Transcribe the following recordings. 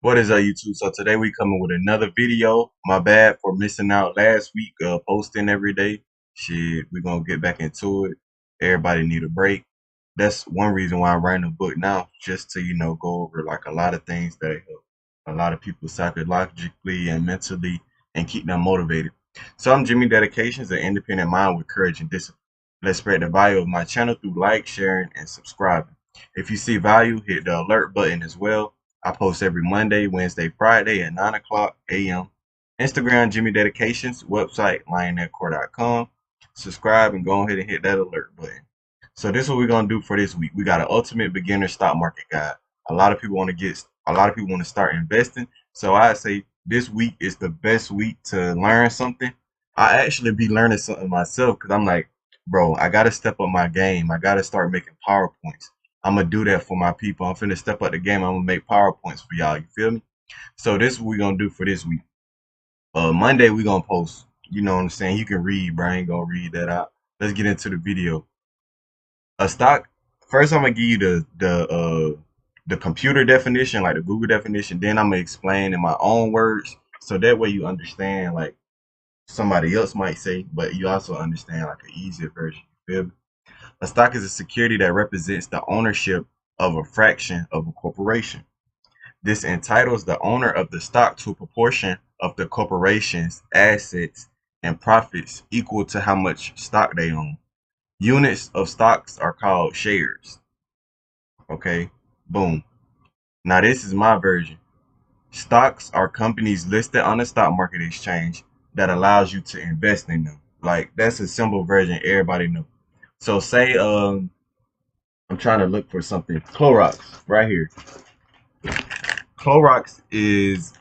What is up, YouTube? So today we coming with another video. My bad for missing out last week, posting every day. Shit, we gonna get back into it. Everybody need a break. That's one reason why I'm writing a book now, just to go over like a lot of things that help a lot of people psychologically and mentally and keep them motivated. So I'm Jimmy Dedications, an independent mind with courage and discipline. Let's spread the value of my channel through like, sharing, and subscribing. If you see value, hit the alert button as well. I post every Monday, Wednesday, Friday at 9 o'clock a.m. Instagram, Jimmy Dedications, website, lionetcore.com. Subscribe and go ahead and hit that alert button. So this is what we're gonna do for this week. We got an ultimate beginner stock market guide. A lot of people want to start investing. So I say this week is the best week to learn something. I actually be learning something myself because I'm like, bro, I gotta step up my game. I gotta start making PowerPoints. I'm gonna do that for my people. I'm finna step up the game. I'm gonna make PowerPoints for y'all. You feel me? So this is what we're gonna do for this week. Monday we gonna post. You know what I'm saying? You can read, Brian. Gonna read that out. Let's get into the video. A stock. First, I'm gonna give you the computer definition, like the Google definition. Then I'm gonna explain in my own words, so that way you understand like somebody else might say, but you also understand like an easier version. You feel me? A stock is a security that represents the ownership of a fraction of a corporation. This entitles the owner of the stock to a proportion of the corporation's assets and profits equal to how much stock they own. Units of stocks are called shares. Okay, boom. Now, this is my version. Stocks are companies listed on the stock market exchange that allows you to invest in them. Like, that's a simple version everybody knows. So, say, I'm trying to look for something. Clorox, right here. Clorox is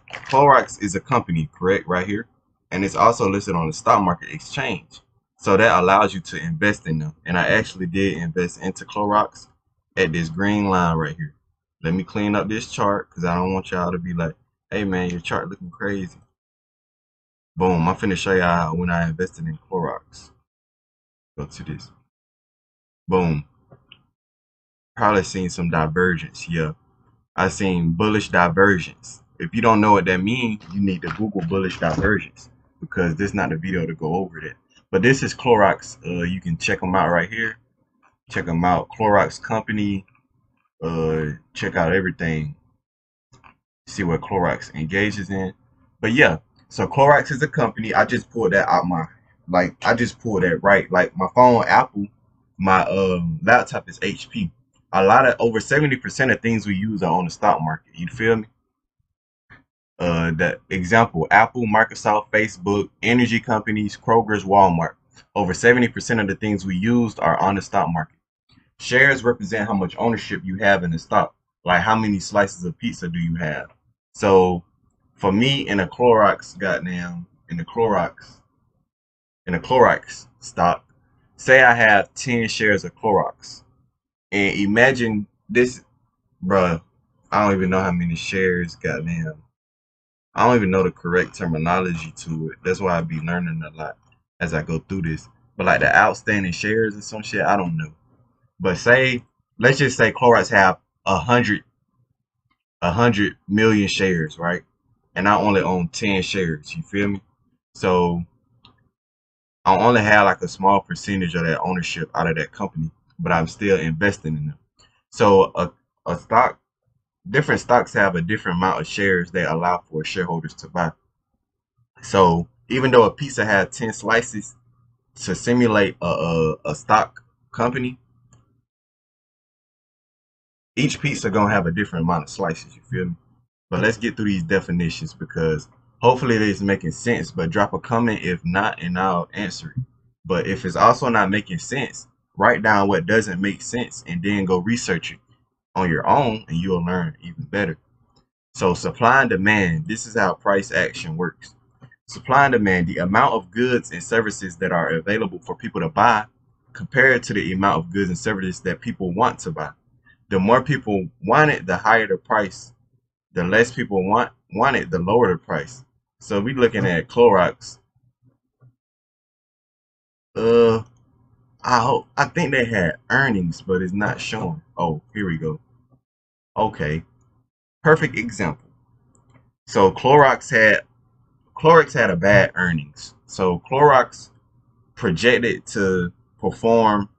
a company, correct, right here, and it's also listed on the stock market exchange. So that allows you to invest in them. And I actually did invest into Clorox at this green line right here. Let me clean up this chart because I don't want y'all to be like, "Hey man, your chart looking crazy." Boom! I'm finna show y'all when I invested in Clorox. Go to this. Boom. Probably seen some divergence. Yeah. I seen bullish divergence. If you don't know what that means, you need to Google bullish divergence because this is not the video to go over that. But this is Clorox. You can check them out right here. Check them out. Clorox company. Check out everything. See what Clorox engages in. But yeah, so Clorox is a company. I just pulled that out I just pulled that right. Like my phone, Apple, my laptop is HP. A lot of over 70% of things we use are on the stock market. You feel me? The example: Apple, Microsoft, Facebook, energy companies, Kroger's, Walmart. Over 70% of the things we used are on the stock market. Shares represent how much ownership you have in the stock. Like how many slices of pizza do you have? So for me in a Clorox, goddamn, in a Clorox stock, say I have 10 shares of Clorox. And imagine this, bruh, I don't even know how many shares, goddamn. I don't even know the correct terminology to it. That's why I be learning a lot as I go through this. But like the outstanding shares and some shit, I don't know. But say, let's just say Clorox have a hundred million shares, right? And I only own 10 shares. You feel me? So I only have like a small percentage of that ownership out of that company, but I'm still investing in them. So a stock, different stocks have a different amount of shares they allow for shareholders to buy. So even though a pizza had 10 slices to simulate a stock company, each pizza gonna have a different amount of slices. You feel me? But let's get through these definitions because hopefully it is making sense. But drop a comment if not, and I'll answer it. But if it's also not making sense, write down what doesn't make sense and then go research it on your own, and you'll learn even better. So supply and demand. This is how price action works. Supply and demand, the amount of goods and services that are available for people to buy compared to the amount of goods and services that people want to buy. The more people want it, the higher the price. The less people want it, the lower the price. So we looking at Clorox. Uh, I think they had earnings, but it's not showing. Oh, here we go. Okay, perfect example. So Clorox had a bad earnings. So Clorox projected to perform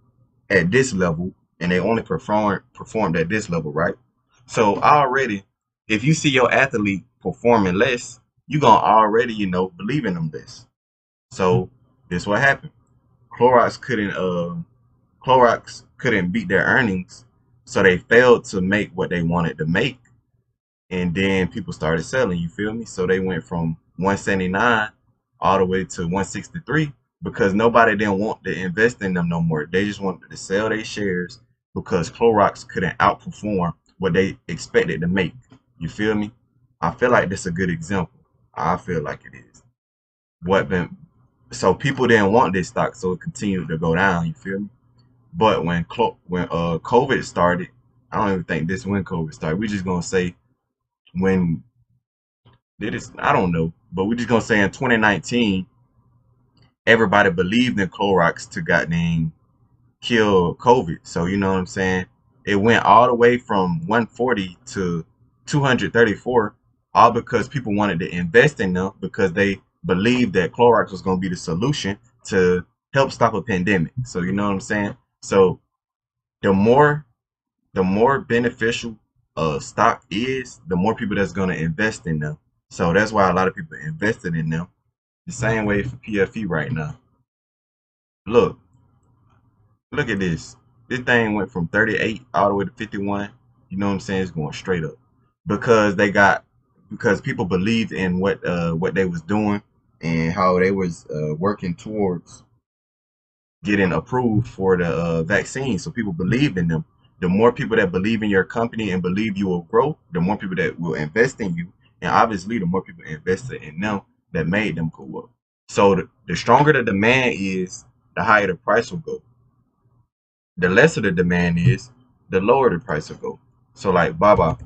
at this level, and they only performed at this level, right? So already, if you see your athlete performing less, you gonna already, believe in them less. So this what happened. Clorox couldn't Clorox couldn't beat their earnings, so they failed to make what they wanted to make, and then people started selling. You feel me? So they went from 179 all the way to 163 because nobody didn't want to invest in them no more. They just wanted to sell their shares because Clorox couldn't outperform what they expected to make. You feel me? I feel like this is a good example. I feel like it is. What been So people didn't want this stock, so it continued to go down. You feel me? But when COVID started, I don't even think this when COVID started. We're just gonna say when did it? I don't know, but we're just gonna say in 2019, everybody believed in Clorox to goddamn kill COVID. So you know what I'm saying? It went all the way from 140 to 234, all because people wanted to invest in them because they believed that Clorox was gonna be the solution to help stop a pandemic. So you know what I'm saying? So the more the more beneficial a stock is, the more people that's gonna invest in them. So that's why a lot of people invested in them. The same way for PFE right now. Look, look at this. This thing went from 38 all the way to 51. You know what I'm saying? It's going straight up because because people believed in what they was doing and how they was working towards getting approved for the vaccine. So people believed in them. The more people that believe in your company and believe you will grow, the more people that will invest in you. And obviously, the more people invested in them that made them go up. So the stronger the demand is, the higher the price will go. The lesser the demand is, the lower the price will go. So like Baba,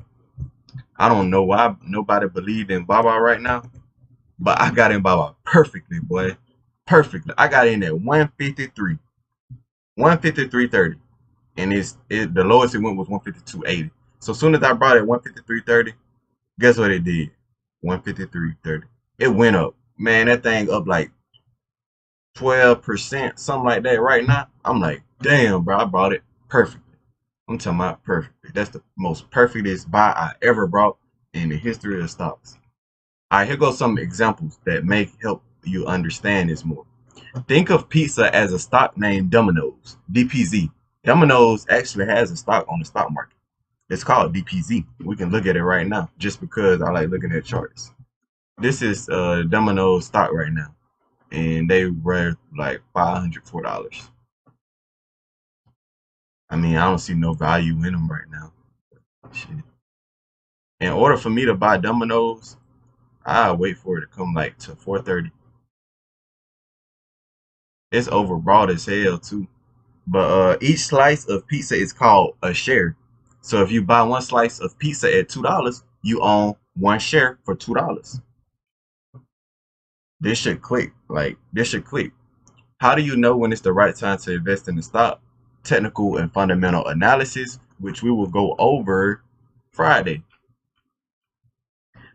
I don't know why nobody believed in Baba right now, but I got in Baba perfectly, boy. Perfectly. I got in at 153. 153.30. And the lowest it went was 152.80. So as soon as I brought it 153.30, guess what it did? 153.30. It went up. Man, that thing up like 12%, something like that right now. I'm like, damn, bro, I brought it perfectly. I'm talking about perfectly. That's the most perfectest buy I ever brought in the history of stocks. All right, here goes some examples that may help you understand this more. Think of pizza as a stock named Domino's, DPZ. Domino's actually has a stock on the stock market. It's called DPZ. We can look at it right now just because I like looking at charts. This is Domino's stock right now, and they were like $504. I mean, I don't see no value in them right now. Shit. In order for me to buy Domino's, I wait for it to come like to 430. It's overbought as hell too. But each slice of pizza is called a share. So if you buy one slice of pizza at $2, you own one share for $2. This should click. Like this should click. How do you know when it's the right time to invest in the stock? Technical and fundamental analysis, which we will go over Friday.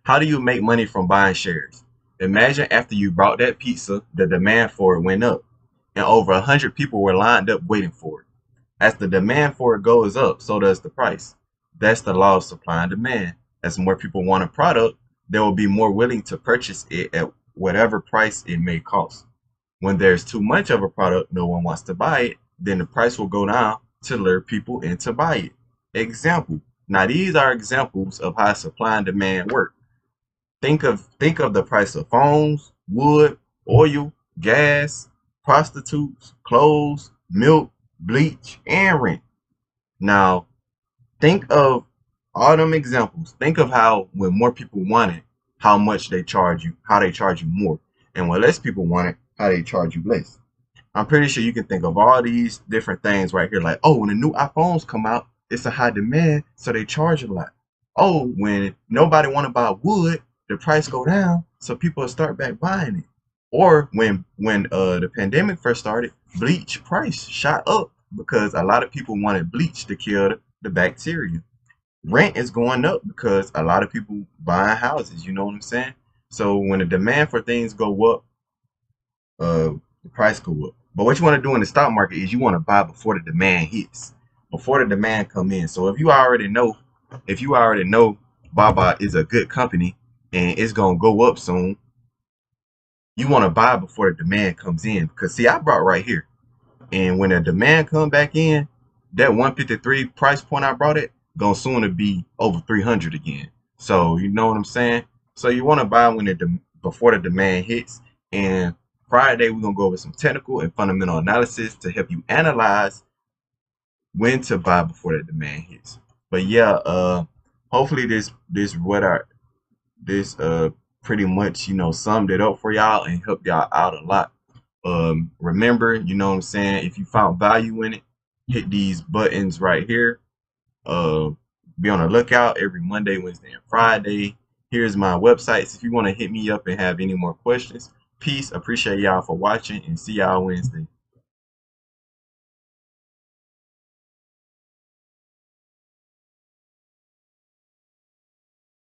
How do you make money from buying shares? Imagine after you bought that pizza, the demand for it went up, and over 100 people were lined up waiting for it. As the demand for it goes up, so does the price. That's the law of supply and demand. As more people want a product, they will be more willing to purchase it at whatever price it may cost. When there's too much of a product, no one wants to buy it, then the price will go down to lure people in to buy it. Example. Now these are examples of how supply and demand work. Think of the price of phones, wood, oil, gas, prostitutes, clothes, milk, bleach, and rent. Now think of all them examples. Think of how when more people want it, how much they charge you, how they charge you more. And when less people want it, how they charge you less. I'm pretty sure you can think of all these different things right here. Like, oh, when the new iPhones come out, it's a high demand, so they charge a lot. Oh, when nobody want to buy wood, the price go down, so people start back buying it. Or when the pandemic first started, bleach price shot up because a lot of people wanted bleach to kill the bacteria. rent is going up because a lot of people buying houses. You know what I'm saying? So when the demand for things go up, uh, the price go up. But what you want to do in the stock market is you want to buy before the demand hits, before the demand come in. So if you already know Baba is a good company and it's gonna go up soon, you want to buy before the demand comes in. Because see, I brought right here. And when the demand come back in, that 153 price point I brought it gonna soon to be over 300 again. So you know what I'm saying? So you want to buy when before the demand hits. And Friday we're gonna go over some technical and fundamental analysis to help you analyze when to buy before the demand hits. But yeah, hopefully this pretty much summed it up for y'all and helped y'all out a lot. Remember, you know what I'm saying, if you found value in it, hit these buttons right here. uh be on the lookout every Monday, Wednesday, and Friday. Here's my websites if you want to hit me up and have any more questions. Peace. Appreciate y'all for watching and see y'all Wednesday.